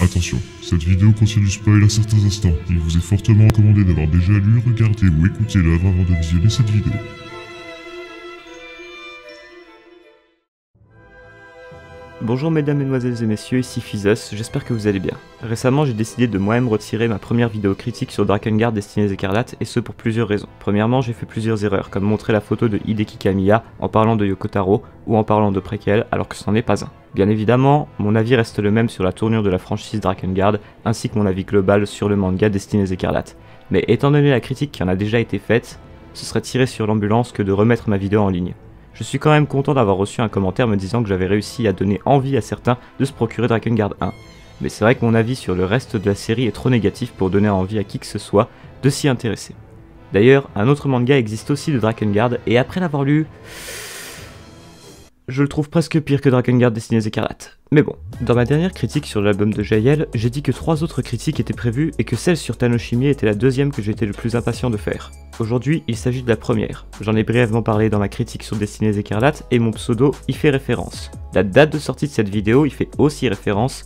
Attention, cette vidéo contient du spoil à certains instants. Il vous est fortement recommandé d'avoir déjà lu, regardé ou écouté l'œuvre avant de visionner cette vidéo. Bonjour mesdames, mesdemoiselles et messieurs, ici Physos, j'espère que vous allez bien. Récemment j'ai décidé de moi-même retirer ma première vidéo critique sur Drakengard Destinées Écarlates, et ce pour plusieurs raisons. Premièrement, j'ai fait plusieurs erreurs, comme montrer la photo de Hideki Kamiya en parlant de Yoko Taro, ou en parlant de préquel, alors que ce n'en est pas un. Bien évidemment, mon avis reste le même sur la tournure de la franchise Drakengard, ainsi que mon avis global sur le manga Destinées Écarlates. Mais étant donné la critique qui en a déjà été faite, ce serait tirer sur l'ambulance que de remettre ma vidéo en ligne. Je suis quand même content d'avoir reçu un commentaire me disant que j'avais réussi à donner envie à certains de se procurer Drakengard 1. Mais c'est vrai que mon avis sur le reste de la série est trop négatif pour donner envie à qui que ce soit de s'y intéresser. D'ailleurs, un autre manga existe aussi de Drakengard, et après l'avoir lu, je le trouve presque pire que Drakengard Destinées Écarlates. Mais bon, dans ma dernière critique sur l'album de JL, j'ai dit que 3 autres critiques étaient prévues et que celle sur Tanoshimi était la deuxième que j'étais le plus impatient de faire. Aujourd'hui, il s'agit de la première. J'en ai brièvement parlé dans ma critique sur Destinées Écarlates et mon pseudo y fait référence. La date de sortie de cette vidéo y fait aussi référence,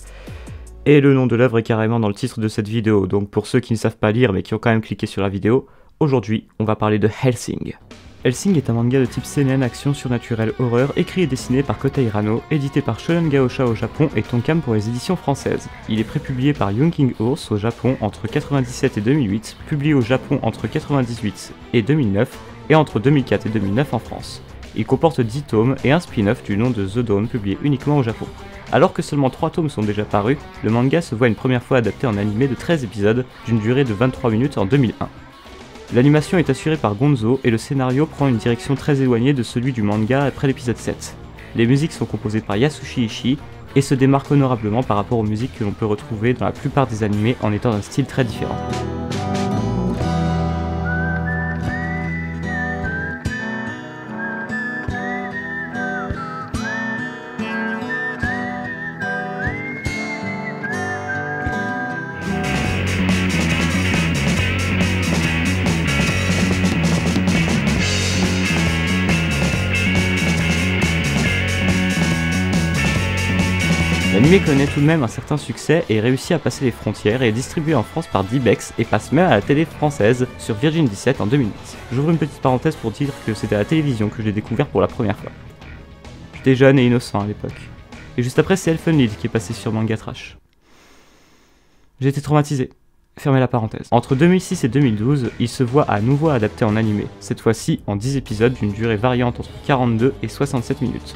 et le nom de l'œuvre est carrément dans le titre de cette vidéo, donc pour ceux qui ne savent pas lire mais qui ont quand même cliqué sur la vidéo, aujourd'hui on va parler de Hellsing. Hellsing est un manga de type seinen action surnaturelle horreur écrit et dessiné par Kota Hirano, édité par Shonen Gaosha au Japon et Tonkam pour les éditions françaises. Il est prépublié par Young Horse au Japon entre 1997 et 2008, publié au Japon entre 1998 et 2009 et entre 2004 et 2009 en France. Il comporte 10 tomes et un spin-off du nom de The Dawn publié uniquement au Japon. Alors que seulement 3 tomes sont déjà parus, le manga se voit une première fois adapté en animé de 13 épisodes d'une durée de 23 minutes en 2001. L'animation est assurée par Gonzo et le scénario prend une direction très éloignée de celui du manga après l'épisode 7. Les musiques sont composées par Yasushi Ishii et se démarquent honorablement par rapport aux musiques que l'on peut retrouver dans la plupart des animés en étant d'un style très différent. L'anime connaît tout de même un certain succès et réussit à passer les frontières et est distribué en France par Dybex et passe même à la télé française sur Virgin 17 en 2008. J'ouvre une petite parenthèse pour dire que c'était à la télévision que je l'ai découvert pour la première fois. J'étais jeune et innocent à l'époque. Et juste après c'est Elfenlied qui est passé sur Manga Trash. J'ai été traumatisé. Fermez la parenthèse. Entre 2006 et 2012, il se voit à nouveau adapté en animé, cette fois-ci en 10 épisodes d'une durée variante entre 42 et 67 minutes.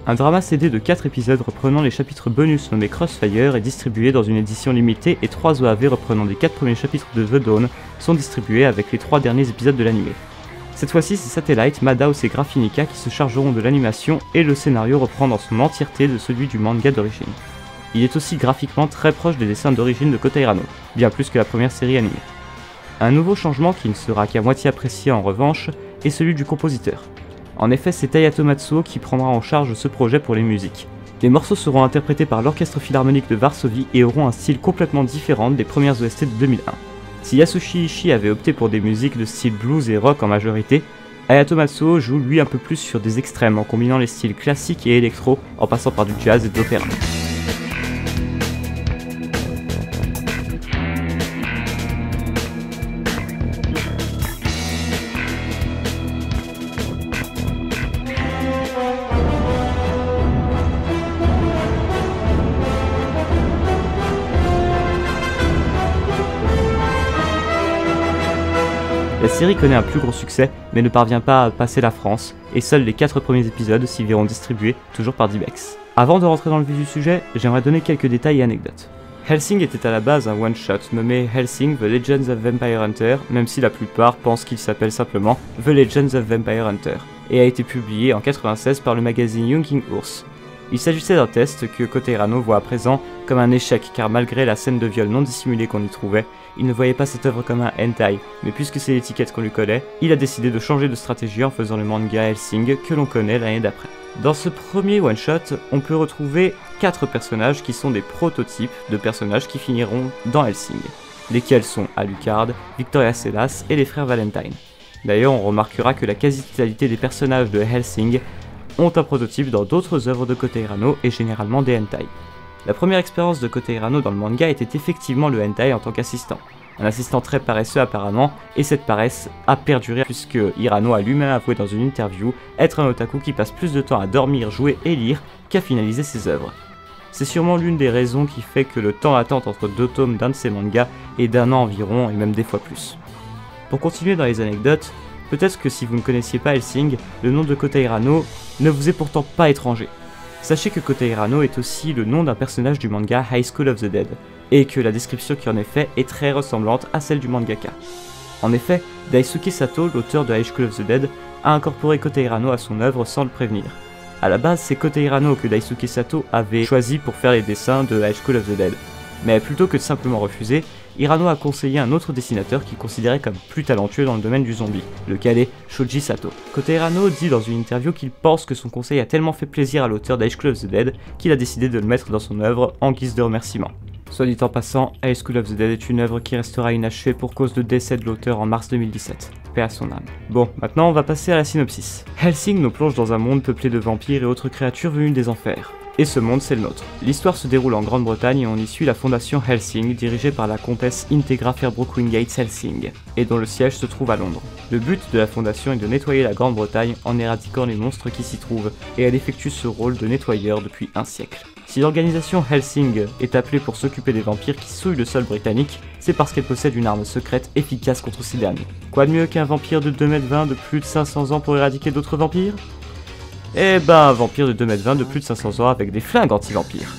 Un drama CD de 4 épisodes reprenant les chapitres bonus nommés Crossfire est distribué dans une édition limitée et 3 OAV reprenant les 4 premiers chapitres de The Dawn sont distribués avec les 3 derniers épisodes de l'anime. Cette fois-ci c'est Satellite, Madhouse et Graphinica qui se chargeront de l'animation et le scénario reprend dans son entièreté de celui du manga d'origine. Il est aussi graphiquement très proche des dessins d'origine de Kota Hirano, bien plus que la première série animée. Un nouveau changement qui ne sera qu'à moitié apprécié en revanche est celui du compositeur. En effet, c'est Tayato Matsuo qui prendra en charge ce projet pour les musiques. Les morceaux seront interprétés par l'Orchestre Philharmonique de Varsovie et auront un style complètement différent des premières OST de 2001. Si Yasushi Ishii avait opté pour des musiques de style blues et rock en majorité, Hayato Matsuo joue lui un peu plus sur des extrêmes en combinant les styles classiques et électro en passant par du jazz et de l'opéra. La série connaît un plus gros succès, mais ne parvient pas à passer la France, et seuls les 4 premiers épisodes s'y verront distribués, toujours par Dybex. Avant de rentrer dans le vif du sujet, j'aimerais donner quelques détails et anecdotes. Hellsing était à la base un one-shot nommé Hellsing The Legends of Vampire Hunter, même si la plupart pensent qu'il s'appelle simplement The Legends of Vampire Hunter, et a été publié en 1996 par le magazine Young Horse. Il s'agissait d'un test que Kota Hirano voit à présent comme un échec car malgré la scène de viol non dissimulée qu'on y trouvait, il ne voyait pas cette œuvre comme un hentai, mais puisque c'est l'étiquette qu'on lui connaît, il a décidé de changer de stratégie en faisant le manga Hellsing que l'on connaît l'année d'après. Dans ce premier one-shot, on peut retrouver 4 personnages qui sont des prototypes de personnages qui finiront dans Hellsing, lesquels sont Alucard, Victoria Selas et les frères Valentine. D'ailleurs, on remarquera que la quasi-totalité des personnages de Hellsing ont un prototype dans d'autres œuvres de Kota Hirano et généralement des hentai. La première expérience de Kota Hirano dans le manga était effectivement le hentai en tant qu'assistant. Un assistant très paresseux apparemment, et cette paresse a perduré puisque Hirano a lui-même avoué dans une interview être un otaku qui passe plus de temps à dormir, jouer et lire qu'à finaliser ses œuvres. C'est sûrement l'une des raisons qui fait que le temps d'attente entre 2 tomes d'un de ses mangas est d'1 an environ et même des fois plus. Pour continuer dans les anecdotes, peut-être que si vous ne connaissiez pas Hellsing, le nom de Kota Hirano ne vous est pourtant pas étranger. Sachez que Kota Hirano est aussi le nom d'un personnage du manga High School of the Dead, et que la description qui en est faite est très ressemblante à celle du mangaka. En effet, Daisuke Sato, l'auteur de High School of the Dead, a incorporé Kota Hirano à son œuvre sans le prévenir. A la base, c'est Kota Hirano que Daisuke Sato avait choisi pour faire les dessins de High School of the Dead. Mais plutôt que de simplement refuser, Hirano a conseillé un autre dessinateur qu'il considérait comme plus talentueux dans le domaine du zombie, lequel est Shoji Sato. Kota Hirano dit dans une interview qu'il pense que son conseil a tellement fait plaisir à l'auteur d'High School of the Dead qu'il a décidé de le mettre dans son œuvre en guise de remerciement. Soit dit en passant, High School of the Dead est une œuvre qui restera inachevée pour cause de décès de l'auteur en mars 2017. Paix à son âme. Bon, maintenant on va passer à la synopsis. Hellsing nous plonge dans un monde peuplé de vampires et autres créatures venues des enfers. Et ce monde, c'est le nôtre. L'histoire se déroule en Grande-Bretagne et on y suit la fondation Hellsing, dirigée par la comtesse Integra Fairbrook-Wingate Hellsing, et dont le siège se trouve à Londres. Le but de la fondation est de nettoyer la Grande-Bretagne en éradiquant les monstres qui s'y trouvent, et elle effectue ce rôle de nettoyeur depuis un siècle. Si l'organisation Hellsing est appelée pour s'occuper des vampires qui souillent le sol britannique, c'est parce qu'elle possède une arme secrète efficace contre ces derniers. Quoi de mieux qu'un vampire de 2,20 m de plus de 500 ans pour éradiquer d'autres vampires ? Eh ben, un vampire de 2,20 m de plus de 500 ans avec des flingues anti-vampires.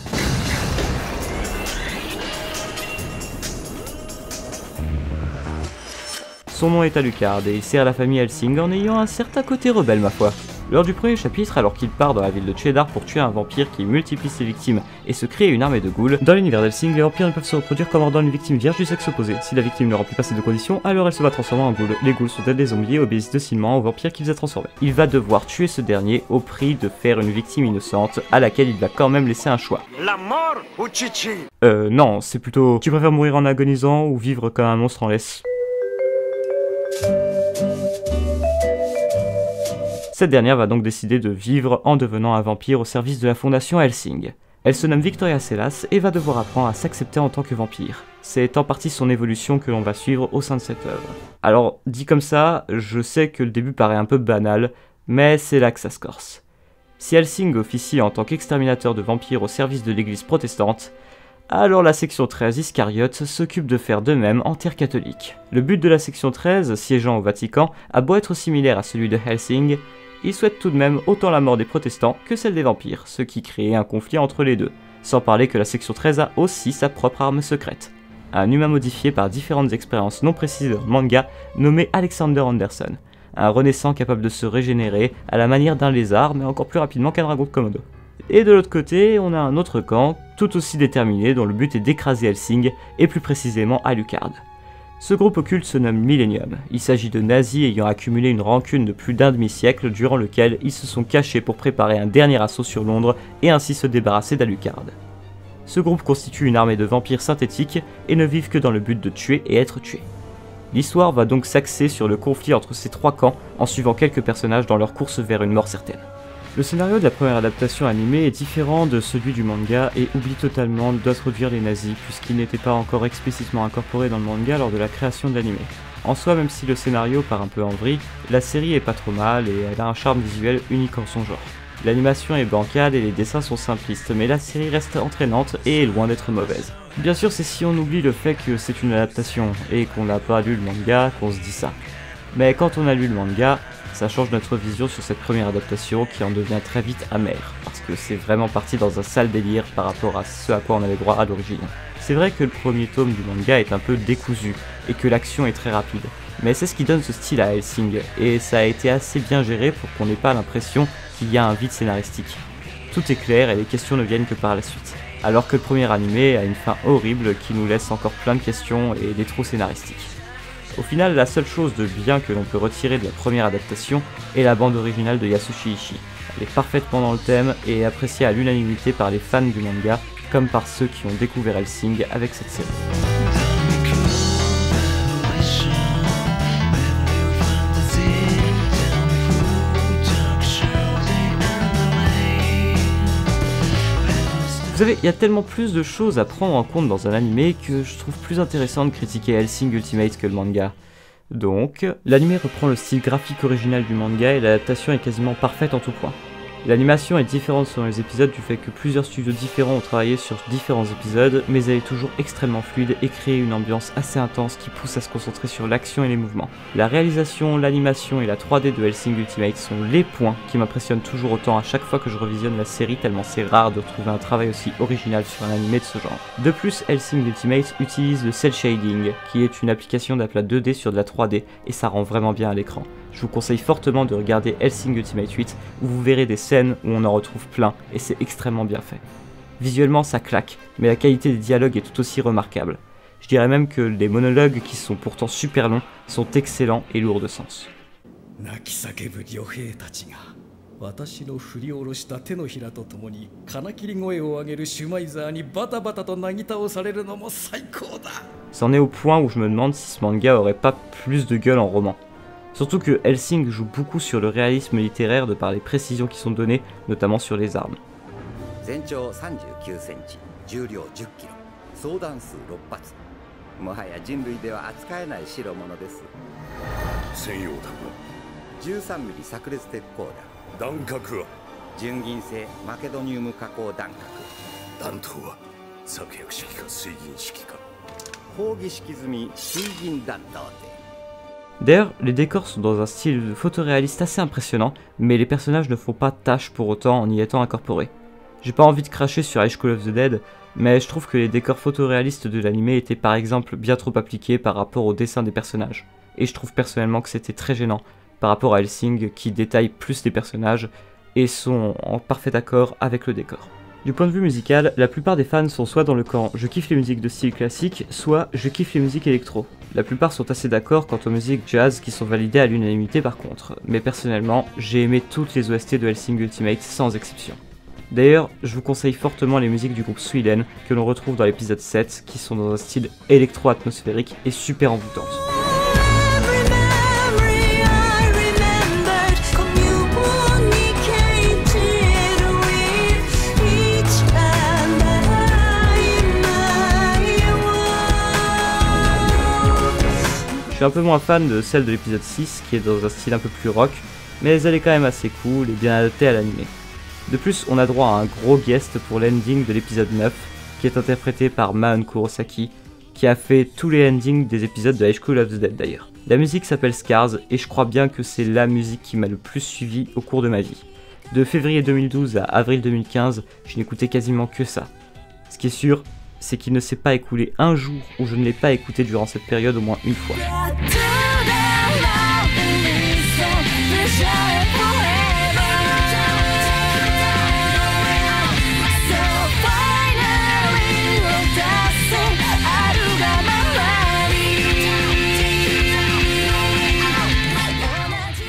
Son nom est Alucard et il sert la famille Hellsing en ayant un certain côté rebelle ma foi. Lors du premier chapitre, alors qu'il part dans la ville de Cheddar pour tuer un vampire qui multiplie ses victimes et se créer une armée de ghouls, dans l'univers d'Hellsing, les vampires ne peuvent se reproduire qu'en mordant une victime vierge du sexe opposé. Si la victime ne remplit pas ces 2 conditions, alors elle se va transformer en ghoul. Les ghouls sont des zombies et obéissent docilement au vampire qui les a transformés. Il va devoir tuer ce dernier au prix de faire une victime innocente à laquelle il va quand même laisser un choix. La mort ou Chichi ? Non, c'est plutôt tu préfères mourir en agonisant ou vivre comme un monstre en laisse. Cette dernière va donc décider de vivre en devenant un vampire au service de la fondation Hellsing. Elle se nomme Victoria Selas et va devoir apprendre à s'accepter en tant que vampire. C'est en partie son évolution que l'on va suivre au sein de cette œuvre. Alors, dit comme ça, je sais que le début paraît un peu banal, mais c'est là que ça se corse. Si Hellsing officie en tant qu'exterminateur de vampires au service de l'église protestante, alors la section 13 Iscariote s'occupe de faire de même en terre catholique. Le but de la section 13, siégeant au Vatican, a beau être similaire à celui de Hellsing, il souhaite tout de même autant la mort des protestants que celle des vampires, ce qui crée un conflit entre les deux, sans parler que la section 13 a aussi sa propre arme secrète. Un humain modifié par différentes expériences non précisées dans le manga, nommé Alexander Anderson, un renaissant capable de se régénérer à la manière d'un lézard mais encore plus rapidement qu'un dragon de Komodo. Et de l'autre côté, on a un autre camp, tout aussi déterminé, dont le but est d'écraser Hellsing, et plus précisément Alucard. Ce groupe occulte se nomme Millennium. Il s'agit de nazis ayant accumulé une rancune de plus d'un demi-siècle durant lequel ils se sont cachés pour préparer un dernier assaut sur Londres et ainsi se débarrasser d'Alucard. Ce groupe constitue une armée de vampires synthétiques et ne vivent que dans le but de tuer et être tués. L'histoire va donc s'axer sur le conflit entre ces 3 camps en suivant quelques personnages dans leur course vers une mort certaine. Le scénario de la première adaptation animée est différent de celui du manga et oublie totalement d'introduire les nazis puisqu'ils n'étaient pas encore explicitement incorporés dans le manga lors de la création de l'anime. En soi, même si le scénario part un peu en vrille, la série est pas trop mal et elle a un charme visuel unique en son genre. L'animation est bancale et les dessins sont simplistes, mais la série reste entraînante et est loin d'être mauvaise. Bien sûr, c'est si on oublie le fait que c'est une adaptation et qu'on n'a pas lu le manga qu'on se dit ça. Mais quand on a lu le manga, ça change notre vision sur cette première adaptation qui en devient très vite amère, parce que c'est vraiment parti dans un sale délire par rapport à ce à quoi on avait droit à l'origine. C'est vrai que le premier tome du manga est un peu décousu, et que l'action est très rapide, mais c'est ce qui donne ce style à Hellsing, et ça a été assez bien géré pour qu'on n'ait pas l'impression qu'il y a un vide scénaristique. Tout est clair et les questions ne viennent que par la suite, alors que le premier animé a une fin horrible qui nous laisse encore plein de questions et des trous scénaristiques. Au final, la seule chose de bien que l'on peut retirer de la première adaptation est la bande originale de Yasushi Ishii. Elle est parfaitement dans le thème et est appréciée à l'unanimité par les fans du manga, comme par ceux qui ont découvert Hellsing avec cette série. Vous savez, il y a tellement plus de choses à prendre en compte dans un animé que je trouve plus intéressant de critiquer Hellsing Ultimate que le manga. Donc, l'anime reprend le style graphique original du manga et l'adaptation est quasiment parfaite en tout point. L'animation est différente selon les épisodes du fait que plusieurs studios différents ont travaillé sur différents épisodes, mais elle est toujours extrêmement fluide et crée une ambiance assez intense qui pousse à se concentrer sur l'action et les mouvements. La réalisation, l'animation et la 3D de Hellsing Ultimate sont les points qui m'impressionnent toujours autant à chaque fois que je revisionne la série, tellement c'est rare de trouver un travail aussi original sur un animé de ce genre. De plus, Hellsing Ultimate utilise le cel shading, qui est une application d'aplat 2D sur de la 3D, et ça rend vraiment bien à l'écran. Je vous conseille fortement de regarder Hellsing Ultimate 8 où vous verrez des scènes où on en retrouve plein et c'est extrêmement bien fait. Visuellement ça claque, mais la qualité des dialogues est tout aussi remarquable. Je dirais même que les monologues qui sont pourtant super longs sont excellents et lourds de sens. C'en est au point où je me demande si ce manga aurait pas plus de gueule en roman. Surtout que Hellsing joue beaucoup sur le réalisme littéraire de par les précisions qui sont données, notamment sur les armes. D'ailleurs, les décors sont dans un style photoréaliste assez impressionnant, mais les personnages ne font pas tâche pour autant en y étant incorporés. J'ai pas envie de cracher sur High School of the Dead, mais je trouve que les décors photoréalistes de l'anime étaient par exemple bien trop appliqués par rapport au dessin des personnages, et je trouve personnellement que c'était très gênant par rapport à Hellsing qui détaille plus les personnages et sont en parfait accord avec le décor. Du point de vue musical, la plupart des fans sont soit dans le camp « je kiffe les musiques de style classique », soit « je kiffe les musiques électro ». La plupart sont assez d'accord quant aux musiques jazz qui sont validées à l'unanimité par contre, mais personnellement, j'ai aimé toutes les OST de Hellsing Ultimate sans exception. D'ailleurs, je vous conseille fortement les musiques du groupe Suiden que l'on retrouve dans l'épisode 7, qui sont dans un style électro-atmosphérique et super envoûtantes. Je suis un peu moins fan de celle de l'épisode 6 qui est dans un style un peu plus rock, mais elle est quand même assez cool et bien adaptée à l'anime. De plus, on a droit à un gros guest pour l'ending de l'épisode 9, qui est interprété par Maon Kurosaki, qui a fait tous les endings des épisodes de High School of the Dead d'ailleurs. La musique s'appelle Scars, et je crois bien que c'est la musique qui m'a le plus suivi au cours de ma vie. De février 2012 à avril 2015, je n'écoutais quasiment que ça. Ce qui est sûr, c'est qu'il ne s'est pas écoulé un jour où je ne l'ai pas écouté durant cette période au moins une fois.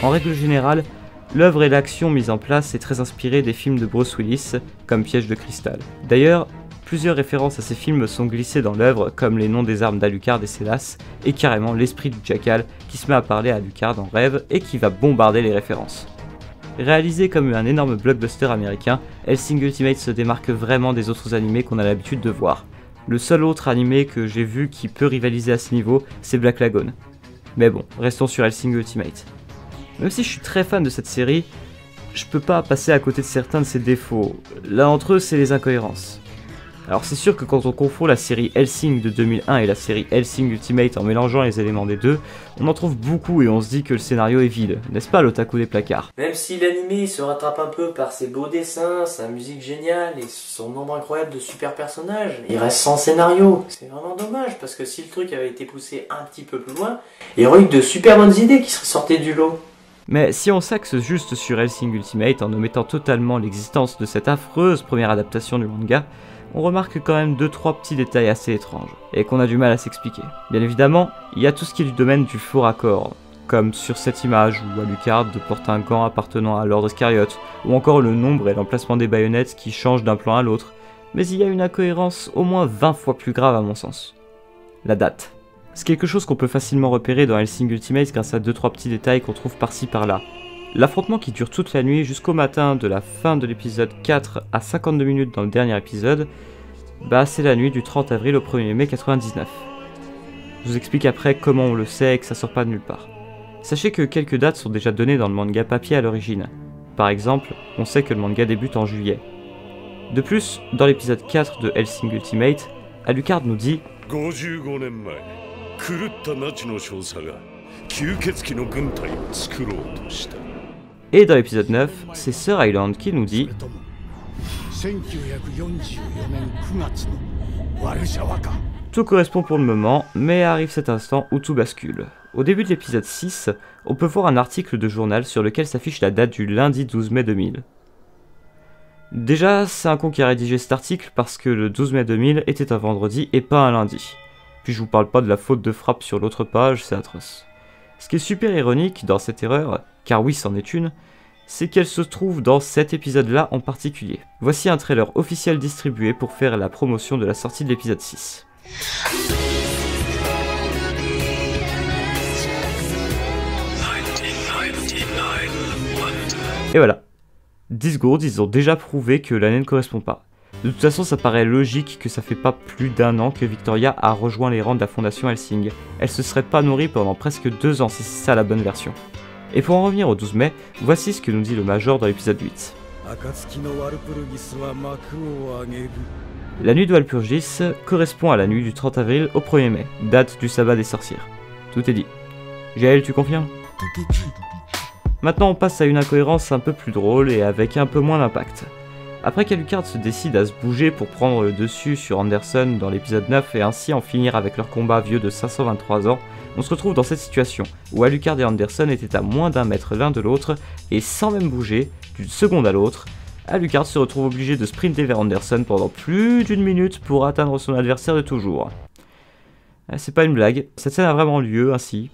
En règle générale, l'œuvre et l'action mise en place est très inspirée des films de Bruce Willis, comme Piège de cristal. D'ailleurs, plusieurs références à ces films sont glissées dans l'œuvre, comme les noms des armes d'Alucard et Célas, et carrément l'esprit du jackal qui se met à parler à Alucard en rêve et qui va bombarder les références. Réalisé comme un énorme blockbuster américain, Hellsing Ultimate se démarque vraiment des autres animés qu'on a l'habitude de voir. Le seul autre animé que j'ai vu qui peut rivaliser à ce niveau, c'est Black Lagoon. Mais bon, restons sur Hellsing Ultimate. Même si je suis très fan de cette série, je peux pas passer à côté de certains de ses défauts. L'un d'entre eux, c'est les incohérences. Alors c'est sûr que quand on confond la série Hellsing de 2001 et la série Hellsing Ultimate en mélangeant les éléments des deux, on en trouve beaucoup et on se dit que le scénario est vide, n'est-ce pas l'otaku des placards? Même si l'anime se rattrape un peu par ses beaux dessins, sa musique géniale et son nombre incroyable de super personnages, il reste sans scénario. C'est vraiment dommage parce que si le truc avait été poussé un petit peu plus loin, il y aurait eu de super bonnes idées qui seraient sorties du lot. Mais si on s'axe juste sur Hellsing Ultimate en omettant totalement l'existence de cette affreuse première adaptation du manga, on remarque quand même 2-3 petits détails assez étranges, et qu'on a du mal à s'expliquer. Bien évidemment, il y a tout ce qui est du domaine du faux raccord, comme sur cette image où Alucard porte un gant appartenant à Lord Iscariote, ou encore le nombre et l'emplacement des baïonnettes qui changent d'un plan à l'autre, mais il y a une incohérence au moins 20 fois plus grave à mon sens. La date. C'est quelque chose qu'on peut facilement repérer dans Hellsing Ultimate grâce à 2-3 petits détails qu'on trouve par-ci par-là. L'affrontement qui dure toute la nuit jusqu'au matin de la fin de l'épisode 4 à 52 minutes dans le dernier épisode, bah c'est la nuit du 30 avril au 1er mai 99. Je vous explique après comment on le sait et que ça sort pas de nulle part. Sachez que quelques dates sont déjà données dans le manga papier à l'origine. Par exemple, on sait que le manga débute en juillet. De plus, dans l'épisode 4 de Hellsing Ultimate, Alucard nous dit « 55年前、狂ったナチの少佐が吸血鬼の軍隊を作ろうとした。」Et dans l'épisode 9, c'est Sir Island qui nous dit « Tout correspond pour le moment, mais arrive cet instant où tout bascule. » Au début de l'épisode 6, on peut voir un article de journal sur lequel s'affiche la date du lundi 12 mai 2000. Déjà, c'est un con qui a rédigé cet article parce que le 12 mai 2000 était un vendredi et pas un lundi. Puis je vous parle pas de la faute de frappe sur l'autre page, c'est atroce. Ce qui est super ironique dans cette erreur, car oui c'en est une, c'est qu'elle se trouve dans cet épisode-là en particulier. Voici un trailer officiel distribué pour faire la promotion de la sortie de l'épisode 6. Et voilà. 10 secondes, ils ont déjà prouvé que l'année ne correspond pas. De toute façon, ça paraît logique que ça fait pas plus d'un an que Victoria a rejoint les rangs de la fondation Hellsing. Elle se serait pas nourrie pendant presque 2 ans si c'est ça la bonne version. Et pour en revenir au 12 mai, voici ce que nous dit le Major dans l'épisode 8. La nuit de Walpurgis correspond à la nuit du 30 avril au 1er mai, date du sabbat des sorcières. Tout est dit. Jaël, tu confirmes? Maintenant on passe à une incohérence un peu plus drôle et avec un peu moins d'impact. Après qu'Alucard se décide à se bouger pour prendre le dessus sur Anderson dans l'épisode 9 et ainsi en finir avec leur combat vieux de 523 ans, on se retrouve dans cette situation où Alucard et Anderson étaient à moins d'1 mètre l'un de l'autre et sans même bouger, d'une seconde à l'autre, Alucard se retrouve obligé de sprinter vers Anderson pendant plus d'1 minute pour atteindre son adversaire de toujours. C'est pas une blague, cette scène a vraiment lieu ainsi.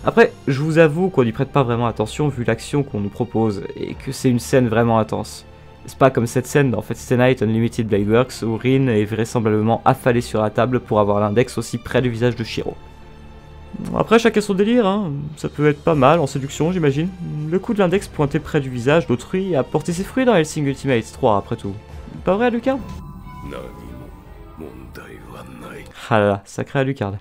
Après, je vous avoue qu'on n'y prête pas vraiment attention vu l'action qu'on nous propose, et que c'est une scène vraiment intense. C'est pas comme cette scène dans Fate Stay Night Unlimited Blade Works où Rin est vraisemblablement affalé sur la table pour avoir l'index aussi près du visage de Shiro. Après, chacun son délire, hein. Ça peut être pas mal en séduction j'imagine. Le coup de l'index pointé près du visage d'autrui a porté ses fruits dans Hellsing Ultimate 3 après tout. Pas vrai Alucard? Ah là là, sacré Alucard.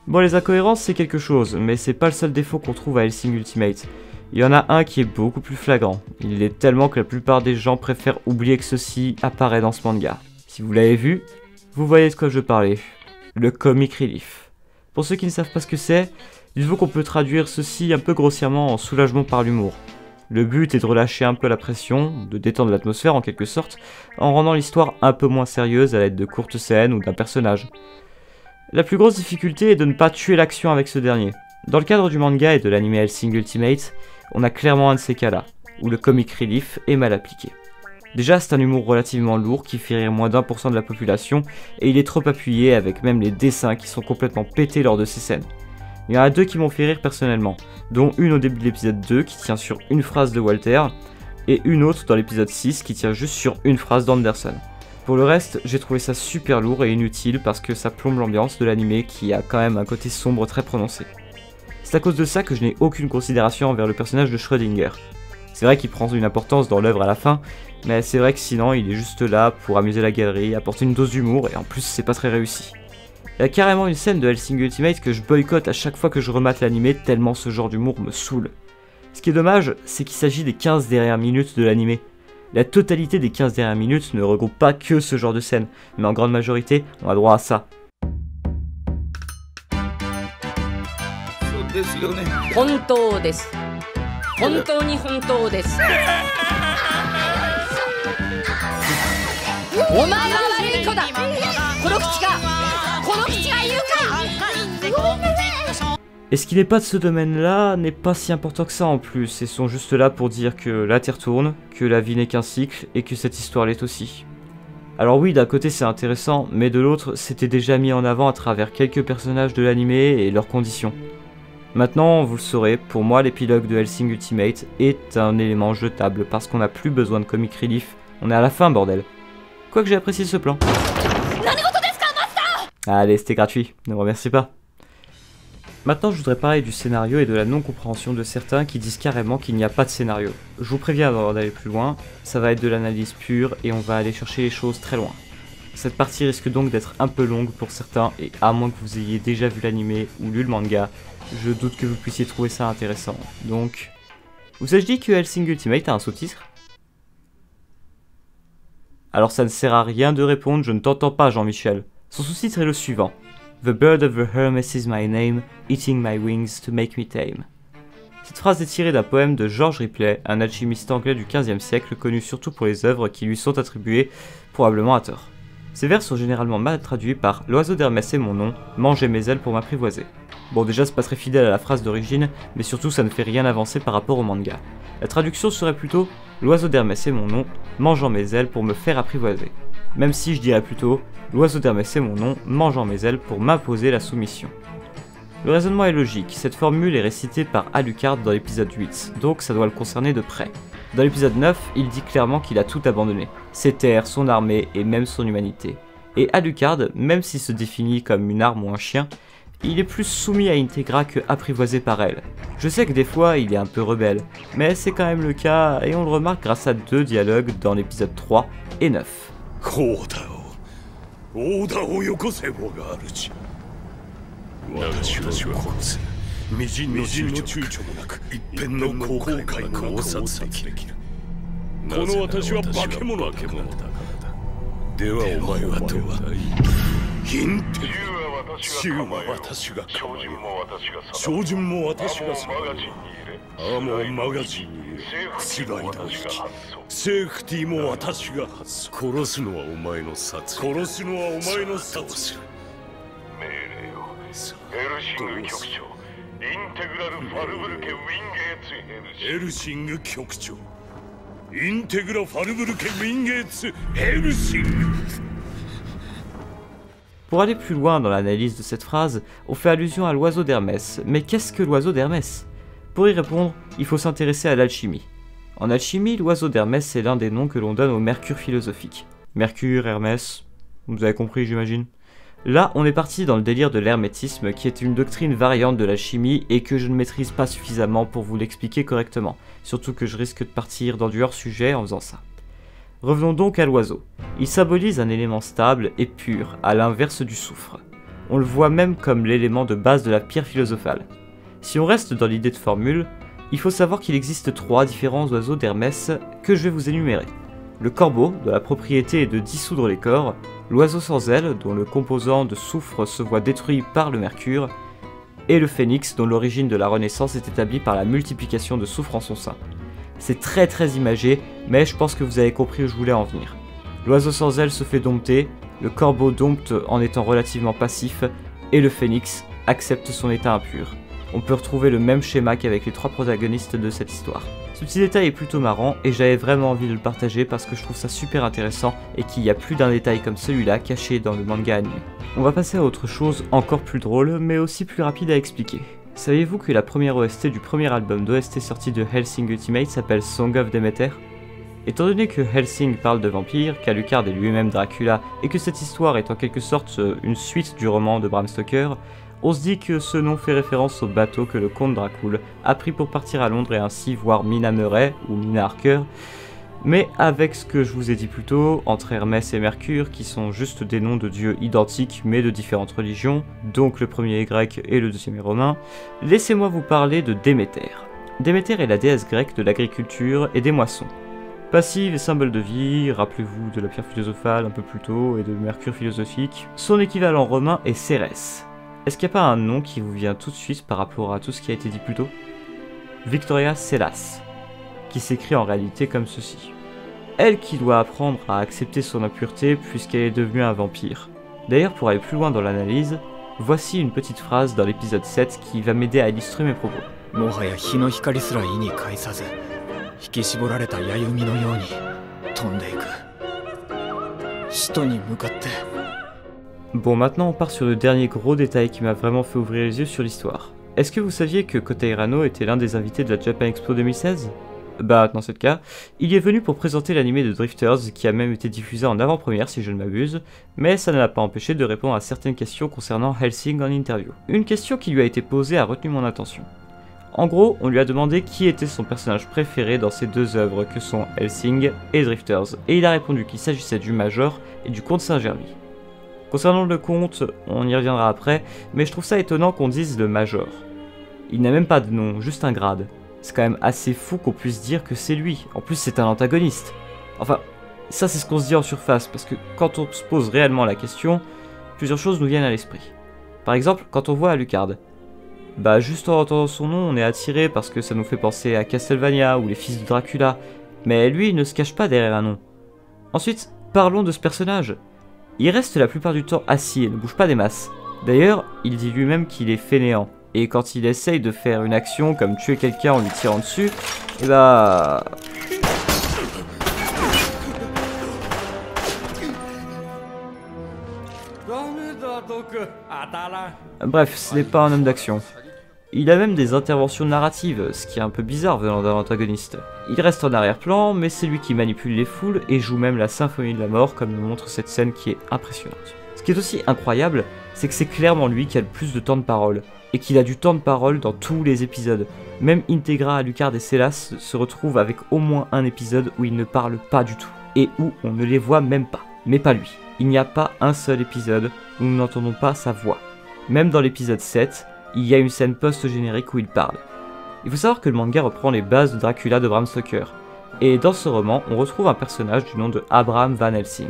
Bon, les incohérences c'est quelque chose, mais c'est pas le seul défaut qu'on trouve à Hellsing Ultimate. Il y en a un qui est beaucoup plus flagrant. Il l'est tellement que la plupart des gens préfèrent oublier que ceci apparaît dans ce manga. Si vous l'avez vu, vous voyez de quoi je parlais. Le comic relief. Pour ceux qui ne savent pas ce que c'est, dites-vous qu'on peut traduire ceci un peu grossièrement en soulagement par l'humour. Le but est de relâcher un peu la pression, de détendre l'atmosphère en quelque sorte, en rendant l'histoire un peu moins sérieuse à l'aide de courtes scènes ou d'un personnage. La plus grosse difficulté est de ne pas tuer l'action avec ce dernier. Dans le cadre du manga et de l'anime Hellsing Ultimate, on a clairement un de ces cas-là, où le comic relief est mal appliqué. Déjà, c'est un humour relativement lourd qui fait rire moins d'1% de la population, et il est trop appuyé avec même les dessins qui sont complètement pétés lors de ces scènes. Il y en a 2 qui m'ont fait rire personnellement, dont une au début de l'épisode 2 qui tient sur une phrase de Walter, et une autre dans l'épisode 6 qui tient juste sur une phrase d'Anderson. Pour le reste, j'ai trouvé ça super lourd et inutile parce que ça plombe l'ambiance de l'anime qui a quand même un côté sombre très prononcé. C'est à cause de ça que je n'ai aucune considération envers le personnage de Schrödinger. C'est vrai qu'il prend une importance dans l'œuvre à la fin, mais c'est vrai que sinon il est juste là pour amuser la galerie, apporter une dose d'humour et en plus c'est pas très réussi. Il y a carrément une scène de Hellsing Ultimate que je boycotte à chaque fois que je remate l'anime tellement ce genre d'humour me saoule. Ce qui est dommage, c'est qu'il s'agit des 15 dernières minutes de l'anime. La totalité des 15 dernières minutes ne regroupe pas que ce genre de scène, mais en grande majorité, on a droit à ça. Et ce qui n'est pas de ce domaine-là n'est pas si important que ça en plus, ils sont juste là pour dire que la Terre tourne, que la vie n'est qu'un cycle, et que cette histoire l'est aussi. Alors oui, d'un côté c'est intéressant, mais de l'autre, c'était déjà mis en avant à travers quelques personnages de l'anime et leurs conditions. Maintenant, vous le saurez, pour moi l'épilogue de Hellsing Ultimate est un élément jetable, parce qu'on n'a plus besoin de comic relief, on est à la fin bordel. Quoique j'ai apprécié ce plan. Allez, c'était gratuit, ne me remercie pas. Maintenant, je voudrais parler du scénario et de la non-compréhension de certains qui disent carrément qu'il n'y a pas de scénario. Je vous préviens avant d'aller plus loin, ça va être de l'analyse pure et on va aller chercher les choses très loin. Cette partie risque donc d'être un peu longue pour certains et à moins que vous ayez déjà vu l'anime ou lu le manga, je doute que vous puissiez trouver ça intéressant. Donc, vous ai-je dit que Hellsing Ultimate a un sous-titre? Alors ça ne sert à rien de répondre, je ne t'entends pas Jean-Michel. Son sous-titre est le suivant. The bird of the Hermes is my name, eating my wings to make me tame. Cette phrase est tirée d'un poème de George Ripley, un alchimiste anglais du XVe siècle connu surtout pour les œuvres qui lui sont attribuées, probablement à tort. Ces vers sont généralement mal traduits par « L'oiseau d'Hermès est mon nom, mangez mes ailes pour m'apprivoiser ». Bon déjà c'est pas très fidèle à la phrase d'origine, mais surtout ça ne fait rien avancer par rapport au manga. La traduction serait plutôt « L'oiseau d'Hermès est mon nom, mangeant mes ailes pour me faire apprivoiser ». Même si je dirais plutôt « L'oiseau d'Hermès est mon nom, mangeant mes ailes pour m'imposer la soumission ». Le raisonnement est logique, cette formule est récitée par Alucard dans l'épisode 8, donc ça doit le concerner de près. Dans l'épisode 9, il dit clairement qu'il a tout abandonné, ses terres, son armée et même son humanité. Et Alucard, même s'il se définit comme une arme ou un chien, il est plus soumis à Integra que apprivoisé par elle. Je sais que des fois il est un peu rebelle, mais c'est quand même le cas et on le remarque grâce à 2 dialogues dans l'épisode 3 et 9. Pour aller plus loin dans l'analyse de cette phrase, on fait allusion à l'oiseau d'Hermès. Mais qu'est-ce que l'oiseau d'Hermès? Pour y répondre, il faut s'intéresser à l'alchimie. En alchimie, l'oiseau d'Hermès est l'un des noms que l'on donne au mercure philosophique. Mercure, Hermès, vous avez compris j'imagine? Là, on est parti dans le délire de l'hermétisme qui est une doctrine variante de l'alchimie et que je ne maîtrise pas suffisamment pour vous l'expliquer correctement, surtout que je risque de partir dans du hors-sujet en faisant ça. Revenons donc à l'oiseau. Il symbolise un élément stable et pur, à l'inverse du soufre. On le voit même comme l'élément de base de la pierre philosophale. Si on reste dans l'idée de formule, il faut savoir qu'il existe 3 différents oiseaux d'Hermès que je vais vous énumérer. Le corbeau, dont la propriété est de dissoudre les corps, l'oiseau sans ailes, dont le composant de soufre se voit détruit par le mercure, et le phénix, dont l'origine de la renaissance est établie par la multiplication de soufre en son sein. C'est très imagé, mais je pense que vous avez compris où je voulais en venir. L'oiseau sans ailes se fait dompter, le corbeau dompte en étant relativement passif, et le phénix accepte son état impur. On peut retrouver le même schéma qu'avec les 3 protagonistes de cette histoire. Ce petit détail est plutôt marrant et j'avais vraiment envie de le partager parce que je trouve ça super intéressant et qu'il y a plus d'un détail comme celui-là caché dans le manga animé. On va passer à autre chose encore plus drôle mais aussi plus rapide à expliquer. Saviez-vous que la première OST du premier album d'OST sorti de Hellsing Ultimate s'appelle Song of Demeter? Étant donné que Hellsing parle de vampires, qu'Alucard est lui-même Dracula et que cette histoire est en quelque sorte une suite du roman de Bram Stoker, on se dit que ce nom fait référence au bateau que le comte Dracul a pris pour partir à Londres et ainsi voir Mina Murray ou Mina Harker. Mais avec ce que je vous ai dit plus tôt, entre Hermès et Mercure, qui sont juste des noms de dieux identiques mais de différentes religions, donc le premier est grec et le deuxième est romain, laissez-moi vous parler de Déméter. Déméter est la déesse grecque de l'agriculture et des moissons. Passive et symbole de vie, rappelez-vous de la pierre philosophale un peu plus tôt et de Mercure philosophique. Son équivalent romain est Cérès. Est-ce qu'il n'y a pas un nom qui vous vient tout de suite par rapport à tout ce qui a été dit plus tôt? Victoria Celas, qui s'écrit en réalité comme ceci. Elle qui doit apprendre à accepter son impureté puisqu'elle est devenue un vampire. D'ailleurs, pour aller plus loin dans l'analyse, voici une petite phrase dans l'épisode 7 qui va m'aider à illustrer mes propos. Bon, maintenant on part sur le dernier gros détail qui m'a vraiment fait ouvrir les yeux sur l'histoire. Est-ce que vous saviez que Kota Hirano était l'un des invités de la Japan Expo 2016 ? Bah dans ce cas, il y est venu pour présenter l'anime de Drifters qui a même été diffusé en avant-première si je ne m'abuse, mais ça ne l'a pas empêché de répondre à certaines questions concernant Hellsing en interview. Une question qui lui a été posée a retenu mon attention. En gros, on lui a demandé qui était son personnage préféré dans ces deux œuvres que sont Hellsing et Drifters, et il a répondu qu'il s'agissait du Major et du Comte Saint-Gervais. Concernant le Comte, on y reviendra après, mais je trouve ça étonnant qu'on dise le Major. Il n'a même pas de nom, juste un grade. C'est quand même assez fou qu'on puisse dire que c'est lui, en plus c'est un antagoniste. Enfin, ça c'est ce qu'on se dit en surface, parce que quand on se pose réellement la question, plusieurs choses nous viennent à l'esprit. Par exemple, quand on voit Alucard, bah juste en entendant son nom, on est attiré parce que ça nous fait penser à Castlevania ou les fils de Dracula, mais lui il ne se cache pas derrière un nom. Ensuite, parlons de ce personnage. Il reste la plupart du temps assis et ne bouge pas des masses. D'ailleurs, il dit lui-même qu'il est fainéant, et quand il essaye de faire une action comme tuer quelqu'un en lui tirant dessus, et bah... Bref, ce n'est pas un homme d'action. Il a même des interventions narratives, ce qui est un peu bizarre venant d'un antagoniste. Il reste en arrière-plan, mais c'est lui qui manipule les foules et joue même la symphonie de la mort comme nous montre cette scène qui est impressionnante. Ce qui est aussi incroyable, c'est que c'est clairement lui qui a le plus de temps de parole, et qu'il a du temps de parole dans tous les épisodes. Même Integra, Alucard et Sélas se retrouvent avec au moins un épisode où ils ne parlent pas du tout, et où on ne les voit même pas. Mais pas lui. Il n'y a pas un seul épisode où nous n'entendons pas sa voix. Même dans l'épisode 7, il y a une scène post-générique où il parle. Il faut savoir que le manga reprend les bases de Dracula de Bram Stoker, et dans ce roman, on retrouve un personnage du nom de Abraham Van Helsing.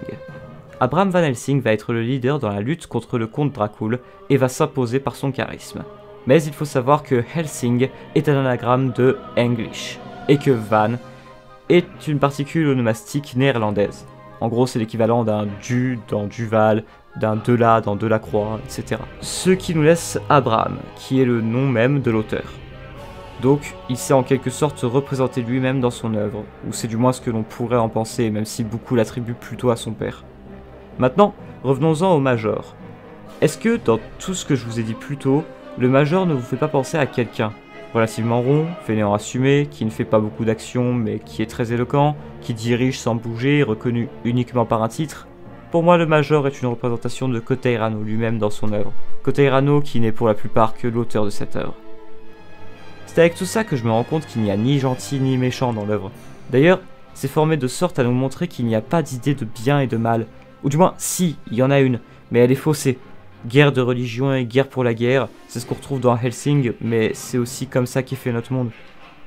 Abraham Van Helsing va être le leader dans la lutte contre le comte Dracul et va s'imposer par son charisme. Mais il faut savoir que Helsing est un anagramme de English, et que Van est une particule onomastique néerlandaise. En gros, c'est l'équivalent d'un du dans Duval, d'un Dela dans Delacroix, etc. Ce qui nous laisse Abraham, qui est le nom même de l'auteur. Donc, il s'est en quelque sorte représenté lui-même dans son œuvre, ou c'est du moins ce que l'on pourrait en penser, même si beaucoup l'attribuent plutôt à son père. Maintenant, revenons-en au Major. Est-ce que, dans tout ce que je vous ai dit plus tôt, le Major ne vous fait pas penser à quelqu'un relativement rond, fainéant assumé, qui ne fait pas beaucoup d'actions mais qui est très éloquent, qui dirige sans bouger, reconnu uniquement par un titre? Pour moi, le Major est une représentation de Kotei Rano lui-même dans son œuvre. Kotei Rano qui n'est pour la plupart que l'auteur de cette œuvre. C'est avec tout ça que je me rends compte qu'il n'y a ni gentil ni méchant dans l'œuvre. D'ailleurs, c'est formé de sorte à nous montrer qu'il n'y a pas d'idée de bien et de mal. Ou du moins, si, il y en a une, mais elle est faussée. Guerre de religion et guerre pour la guerre, c'est ce qu'on retrouve dans Hellsing, mais c'est aussi comme ça qu'est fait notre monde.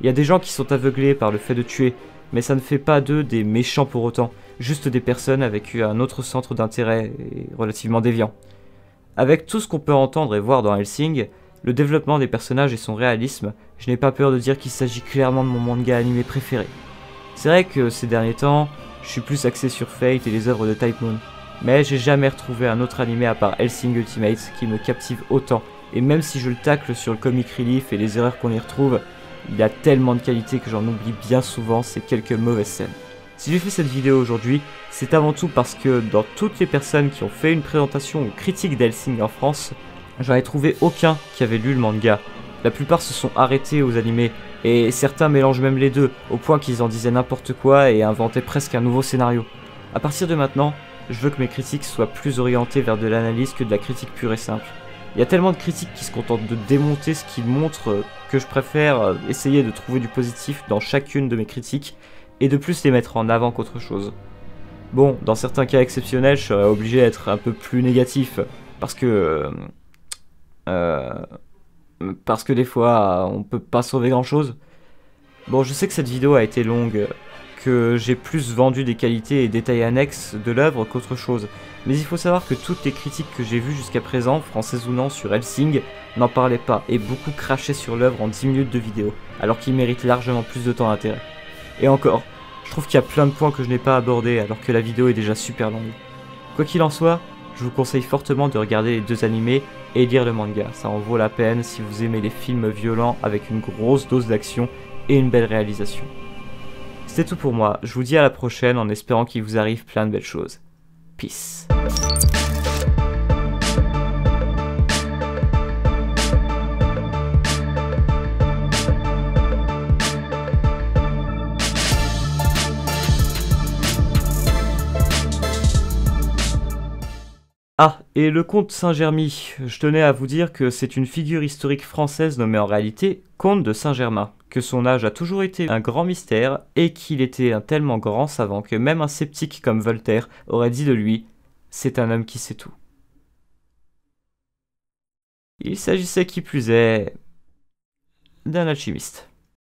Il y a des gens qui sont aveuglés par le fait de tuer, mais ça ne fait pas d'eux des méchants pour autant, juste des personnes avec un autre centre d'intérêt et relativement déviant. Avec tout ce qu'on peut entendre et voir dans Hellsing, le développement des personnages et son réalisme, je n'ai pas peur de dire qu'il s'agit clairement de mon manga animé préféré. C'est vrai que ces derniers temps, je suis plus axé sur Fate et les œuvres de Type Moon, mais j'ai jamais retrouvé un autre animé à part Hellsing Ultimate qui me captive autant, et même si je le tacle sur le comic relief et les erreurs qu'on y retrouve, il a tellement de qualité que j'en oublie bien souvent ces quelques mauvaises scènes. Si j'ai fait cette vidéo aujourd'hui, c'est avant tout parce que dans toutes les personnes qui ont fait une présentation ou critique d'Hellsing en France, j'en ai trouvé aucun qui avait lu le manga. La plupart se sont arrêtés aux animés, et certains mélangent même les deux, au point qu'ils en disaient n'importe quoi et inventaient presque un nouveau scénario. A partir de maintenant, je veux que mes critiques soient plus orientées vers de l'analyse que de la critique pure et simple. Il y a tellement de critiques qui se contentent de démonter ce qu'ils montrent que je préfère essayer de trouver du positif dans chacune de mes critiques et de plus les mettre en avant qu'autre chose. Bon, dans certains cas exceptionnels, je serais obligé d'être un peu plus négatif parce que des fois on peut pas sauver grand chose. Bon, je sais que cette vidéo a été longue, que j'ai plus vendu des qualités et détails annexes de l'œuvre qu'autre chose, mais il faut savoir que toutes les critiques que j'ai vues jusqu'à présent, françaises ou non, sur Hellsing, n'en parlaient pas et beaucoup crachaient sur l'œuvre en 10 minutes de vidéo, alors qu'il mérite largement plus de temps d'intérêt. Et encore, je trouve qu'il y a plein de points que je n'ai pas abordés alors que la vidéo est déjà super longue. Quoi qu'il en soit, je vous conseille fortement de regarder les deux animés et lire le manga, ça en vaut la peine si vous aimez les films violents avec une grosse dose d'action et une belle réalisation. C'était tout pour moi, je vous dis à la prochaine en espérant qu'il vous arrive plein de belles choses. Peace. Et le comte Saint-Germy, je tenais à vous dire que c'est une figure historique française nommée en réalité comte de Saint-Germain, que son âge a toujours été un grand mystère et qu'il était un tellement grand savant que même un sceptique comme Voltaire aurait dit de lui « c'est un homme qui sait tout ». Il s'agissait qui plus est d'un alchimiste.